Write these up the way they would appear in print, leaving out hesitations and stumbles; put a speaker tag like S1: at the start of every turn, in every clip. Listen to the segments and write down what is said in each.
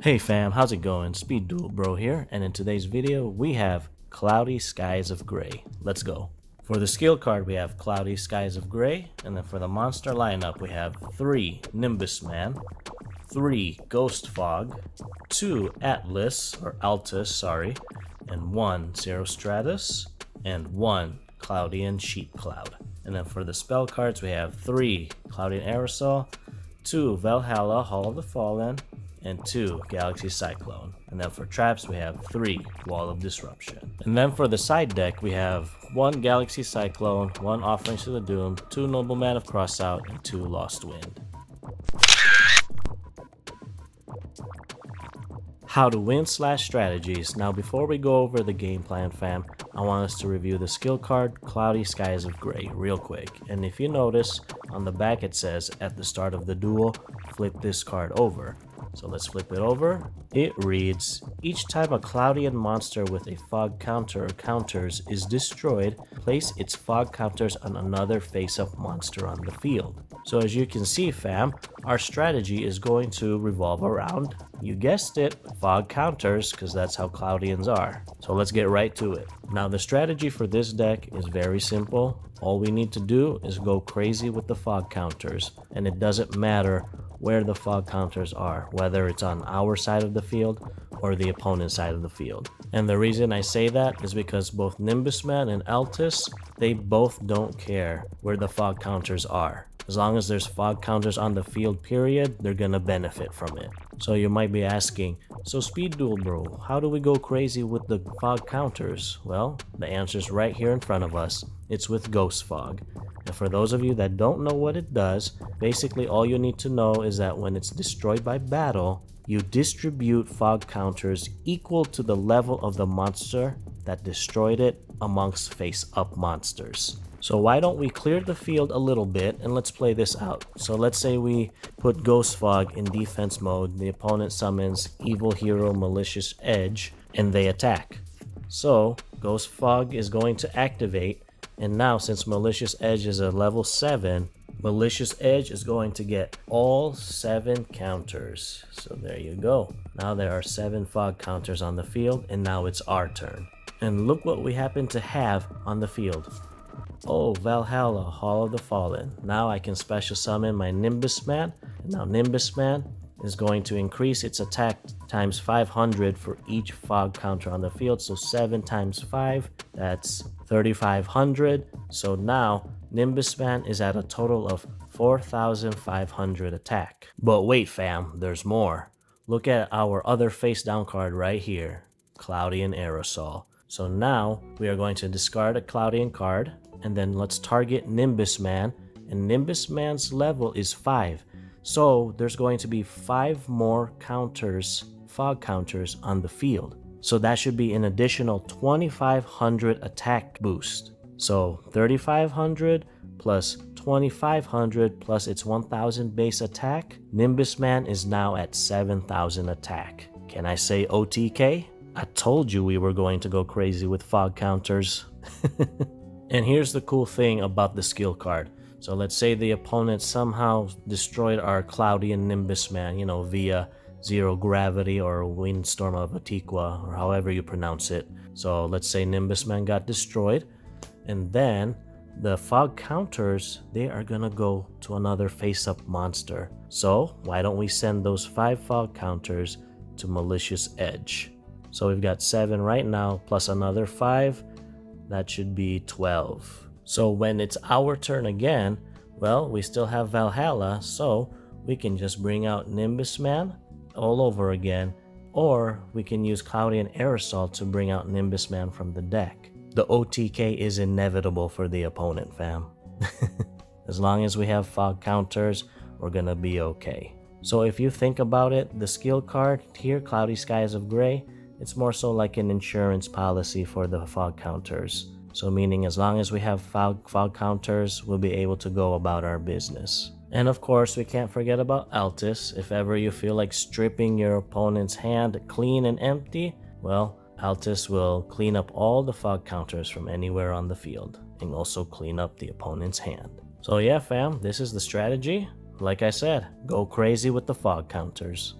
S1: Hey fam, how's it going? Speed Duel Bro here, and in today's video we have Cloudy Skies of Gray. Let's go. For the skill card we have Cloudy Skies of Gray, and then for the monster lineup we have 3 Nimbus Man, 3 Ghost Fog, 2 Altus, and 1 Stratus, and 1 Cloudian Sheep Cloud. And then for the spell cards we have 3 Cloudian Aerosol, 2 Valhalla Hall of the Fallen, and 2 Galaxy Cyclone. And then for traps we have 3 Wall of Disruption. And then for the side deck we have 1 Galaxy Cyclone, 1 Offerings to the Doom, 2 Nobleman of Crossout, and 2 Lost Wind. How to win / strategies. Now before we go over the game plan fam, I want us to review the skill card Cloudy Skies of Gray real quick. And if you notice, on the back it says at the start of the duel, flip this card over. So let's flip it over. It reads, each time a Cloudian monster with a fog counter or counters is destroyed, place its fog counters on another face-up monster on the field. So as you can see fam, our strategy is going to revolve around, you guessed it, fog counters, because that's how Cloudians are. So let's get right to it. Now the strategy for this deck is very simple. All we need to do is go crazy with the fog counters, and it doesn't matter where the fog counters are, whether it's on our side of the field or the opponent's side of the field. And the reason I say that is because both Nimbus Man and Altus, they both don't care where the fog counters are. As long as there's fog counters on the field period, they're gonna benefit from it. So you might be asking, so Speed Duel Bro, how do we go crazy with the fog counters? Well, the answer's right here in front of us. It's with Ghost Fog. And for those of you that don't know what it does, basically all you need to know is that when it's destroyed by battle, you distribute fog counters equal to the level of the monster that destroyed it amongst face-up monsters. So why don't we clear the field a little bit and let's play this out. So let's say we put Ghost Fog in defense mode, the opponent summons Evil Hero Malicious Edge, and they attack. So Ghost Fog is going to activate, and now since Malicious Edge is a level 7, Malicious Edge is going to get all 7 counters. So there you go. Now there are 7 fog counters on the field, and now it's our turn. And look what we happen to have on the field. Oh, Valhalla, Hall of the Fallen. Now I can special summon my Nimbus Man, and now Nimbus Man is going to increase its attack times 500 for each fog counter on the field. So 7 times 5, that's 3,500. So now Nimbus Man is at a total of 4,500 attack. But wait fam, there's more. Look at our other face down card right here, Cloudian Aerosol. So now we are going to discard a Cloudian card, and then let's target Nimbus Man, and Nimbus Man's level is 5. So there's going to be 5 more counters, fog counters on the field. So that should be an additional 2,500 attack boost. So 3,500 plus 2,500 plus its 1,000 base attack, Nimbus Man is now at 7,000 attack. Can I say OTK? I told you we were going to go crazy with fog counters. And here's the cool thing about the skill card. So let's say the opponent somehow destroyed our Cloudian Nimbus Man, via Zero Gravity or Windstorm of Antiqua, or however you pronounce it. So let's say Nimbus Man got destroyed, and then the fog counters, they are gonna go to another face-up monster. So why don't we send those 5 fog counters to Malicious Edge? So we've got 7 right now, plus another 5. That should be 12. So when it's our turn again, well, we still have Valhalla, so we can just bring out Nimbus Man all over again, or we can use Cloudian Aerosol to bring out Nimbus Man from the deck. The OTK is inevitable for the opponent, fam. As long as we have fog counters, we're gonna be okay. So if you think about it, the skill card here, Cloudy Skies of Gray, it's more so like an insurance policy for the fog counters. So meaning as long as we have fog counters, we'll be able to go about our business. And of course, we can't forget about Altus. If ever you feel like stripping your opponent's hand clean and empty, well, Altus will clean up all the fog counters from anywhere on the field and also clean up the opponent's hand. So yeah fam, this is the strategy. Like I said, go crazy with the fog counters.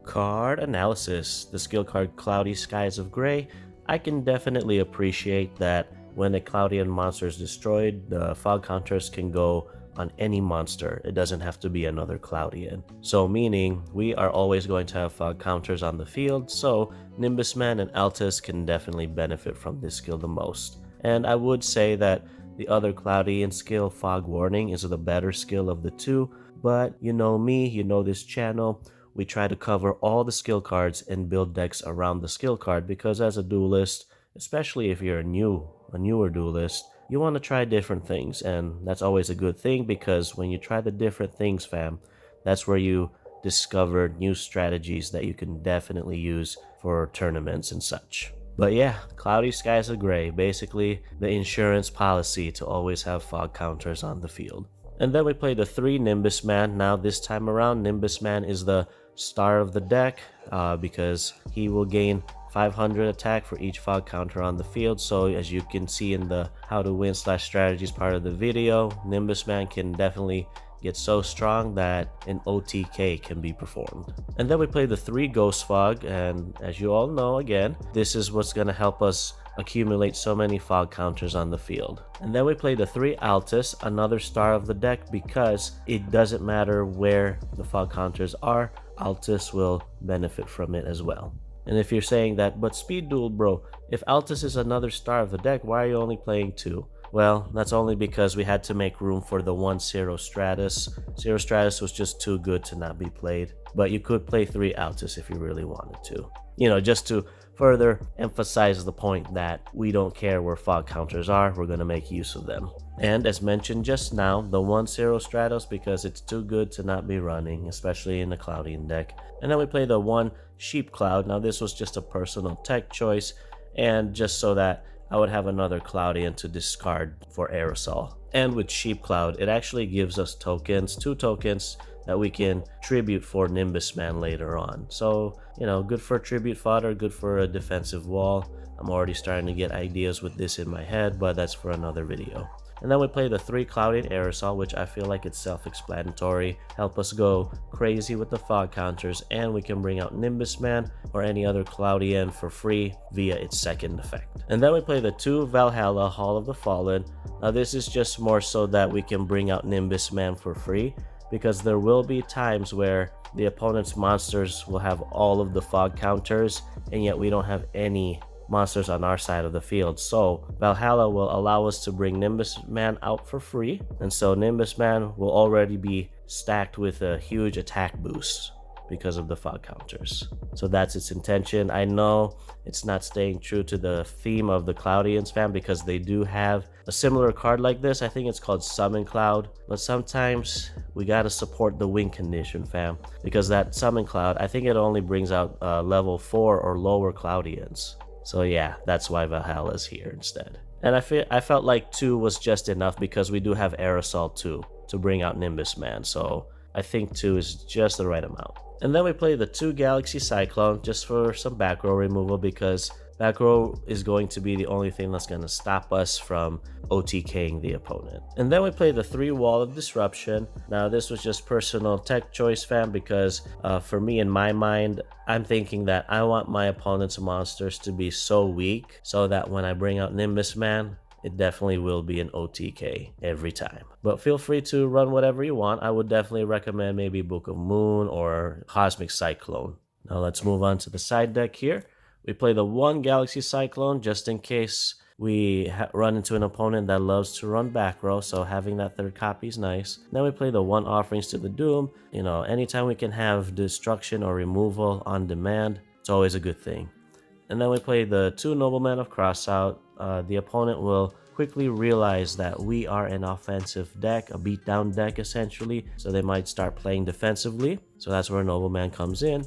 S1: Card analysis. The skill card Cloudy Skies of Grey. I can definitely appreciate that when a Cloudian monster is destroyed, the fog counters can go on any monster. It doesn't have to be another Cloudian. So meaning we are always going to have fog counters on the field, so Nimbusman and Altus can definitely benefit from this skill the most. And I would say that the other Cloudian skill, Fog Warning, is the better skill of the two, but you know me, you know this channel, we try to cover all the skill cards and build decks around the skill card, because as a duelist, especially if you're a newer duelist, you want to try different things, and that's always a good thing, because when you try the different things, fam, that's where you discover new strategies that you can definitely use for tournaments and such. But yeah, Cloudy Skies of Grey, basically the insurance policy to always have fog counters on the field. And then we play the 3 Nimbusman. Now this time around, Nimbusman is the star of the deck because he will gain 500 attack for each fog counter on the field. So as you can see in the how to win / strategies part of the video, Nimbusman can definitely get so strong that an OTK can be performed. And then we play the 3 Ghost Fog, and as you all know, again, this is what's going to help us accumulate so many fog counters on the field. And then we play the 3 Altus, another star of the deck, because it doesn't matter where the fog counters are, Altus will benefit from it as well. And if you're saying that, but Speed Duel bro, if Altus is another star of the deck, why are you only playing 2? Well, that's only because we had to make room for the 1 Zero Stratus. Zero Stratus was just too good to not be played. But you could play 3 Altus if you really wanted to. You know, just to further emphasize the point that we don't care where fog counters are, we're going to make use of them. And as mentioned just now, the 1 Zero Stratus, because it's too good to not be running, especially in the Cloudian deck. And then we play the 1 Sheep Cloud. Now this was just a personal tech choice, and just so that I would have another Cloudian to discard for Aerosol. And with Sheep Cloud, it actually gives us tokens, 2 tokens that we can tribute for Nimbusman later on. So, you know, good for tribute fodder, good for a defensive wall. I'm already starting to get ideas with this in my head, but that's for another video. And then we play the 3 Cloudian Aerosol, which I feel like it's self-explanatory. Help us go crazy with the fog counters, and we can bring out Nimbusman or any other Cloudian for free via its second effect. And then we play the 2 Valhalla Hall of the Fallen. Now this is just more so that we can bring out Nimbusman for free, because there will be times where the opponent's monsters will have all of the fog counters, and yet we don't have any monsters on our side of the field. So Valhalla will allow us to bring Nimbusman out for free, and so Nimbusman will already be stacked with a huge attack boost because of the fog counters. So that's its intention. I know it's not staying true to the theme of the Cloudians, fam, because they do have a similar card like this. I think it's called Summon Cloud, but sometimes we gotta support the win condition, fam, because that Summon Cloud, I think it only brings out level 4 or lower Cloudians. So yeah, that's why Valhalla is here instead. And I felt like 2 was just enough, because we do have Aerosol 2 to bring out Nimbusman. So I think 2 is just the right amount. And then we play the 2 Galaxy Cyclone just for some back row removal, because back row is going to be the only thing that's going to stop us from OTKing the opponent. And then we play the 3 Wall of Disruption. Now this was just personal tech choice, fam, because for me, in my mind, I'm thinking that I want my opponent's monsters to be so weak so that when I bring out Nimbusman, it definitely will be an OTK every time. But feel free to run whatever you want. I would definitely recommend maybe Book of Moon or Cosmic Cyclone. Now let's move on to the side deck here. We play the 1 Galaxy Cyclone just in case we run into an opponent that loves to run back row, so having that 3rd copy is nice. Then we play the 1 Offerings to the Doom. You know, anytime we can have destruction or removal on demand, it's always a good thing. And then we play the 2 Noblemen of Crossout. The opponent will quickly realize that we are an offensive deck, a beatdown deck essentially, so they might start playing defensively. So that's where Nobleman comes in.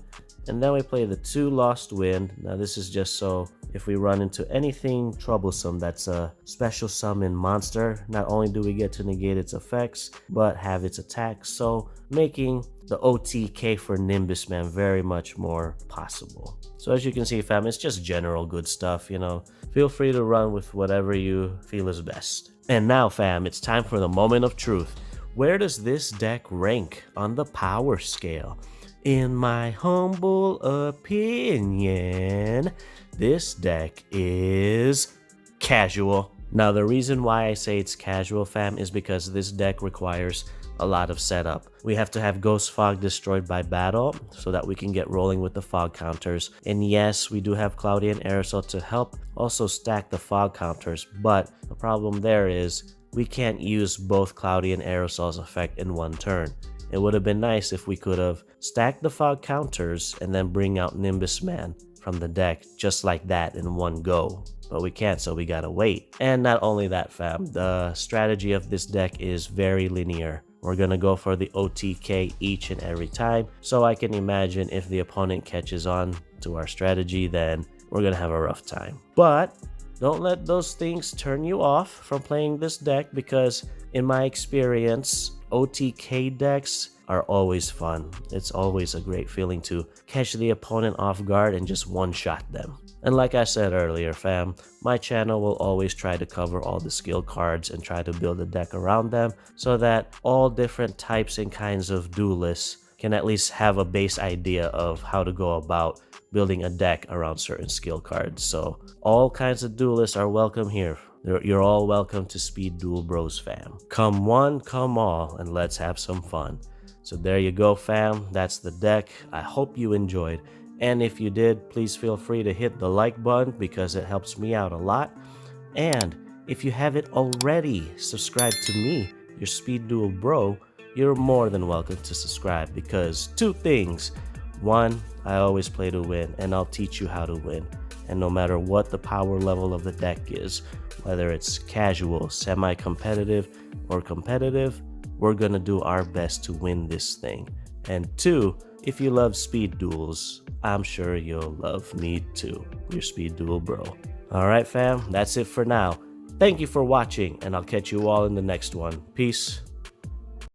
S1: And then we play the 2 Lost Wind. Now this is just so if we run into anything troublesome that's a special summon monster, not only do we get to negate its effects, but have its attacks, so making the OTK for Nimbusman very much more possible. So as you can see, fam, it's just general good stuff, you know. Feel free to run with whatever you feel is best. And now, fam, it's time for the moment of truth. Where does this deck rank on the power scale? In my humble opinion, this deck is casual. Now, the reason why I say it's casual, fam, is because this deck requires a lot of setup. We have to have Ghost Fog destroyed by battle so that we can get rolling with the fog counters. And yes, we do have Cloudian Aerosol to help also stack the fog counters, but the problem there is we can't use both Cloudian Aerosol's effect in one turn. It would have been nice if we could have stacked the fog counters and then bring out Nimbus Man from the deck just like that in one go. But we can't, so we gotta wait. And not only that, fam, the strategy of this deck is very linear. We're gonna go for the OTK each and every time, so I can imagine if the opponent catches on to our strategy, then we're gonna have a rough time. But don't let those things turn you off from playing this deck, because in my experience, OTK decks are always fun. It's always a great feeling to catch the opponent off guard and just one-shot them. And like I said earlier, fam, my channel will always try to cover all the skill cards and try to build a deck around them so that all different types and kinds of duelists can at least have a base idea of how to go about building a deck around certain skill cards. So all kinds of duelists are welcome here. You're all welcome to Speed Duel Bros, fam. Come one, come all, and let's have some fun. So there you go, fam. That's the deck. I hope you enjoyed. And if you did, please feel free to hit the like button because it helps me out a lot. And if you haven't already subscribed to me, your Speed Duel Bro, you're more than welcome to subscribe because two things. One, I always play to win, and I'll teach you how to win. And no matter what the power level of the deck is, whether it's casual, semi-competitive, or competitive, we're gonna do our best to win this thing. And two, if you love speed duels, I'm sure you'll love me too, your Speed Duel Bro. Alright fam, that's it for now. Thank you for watching, and I'll catch you all in the next one. Peace.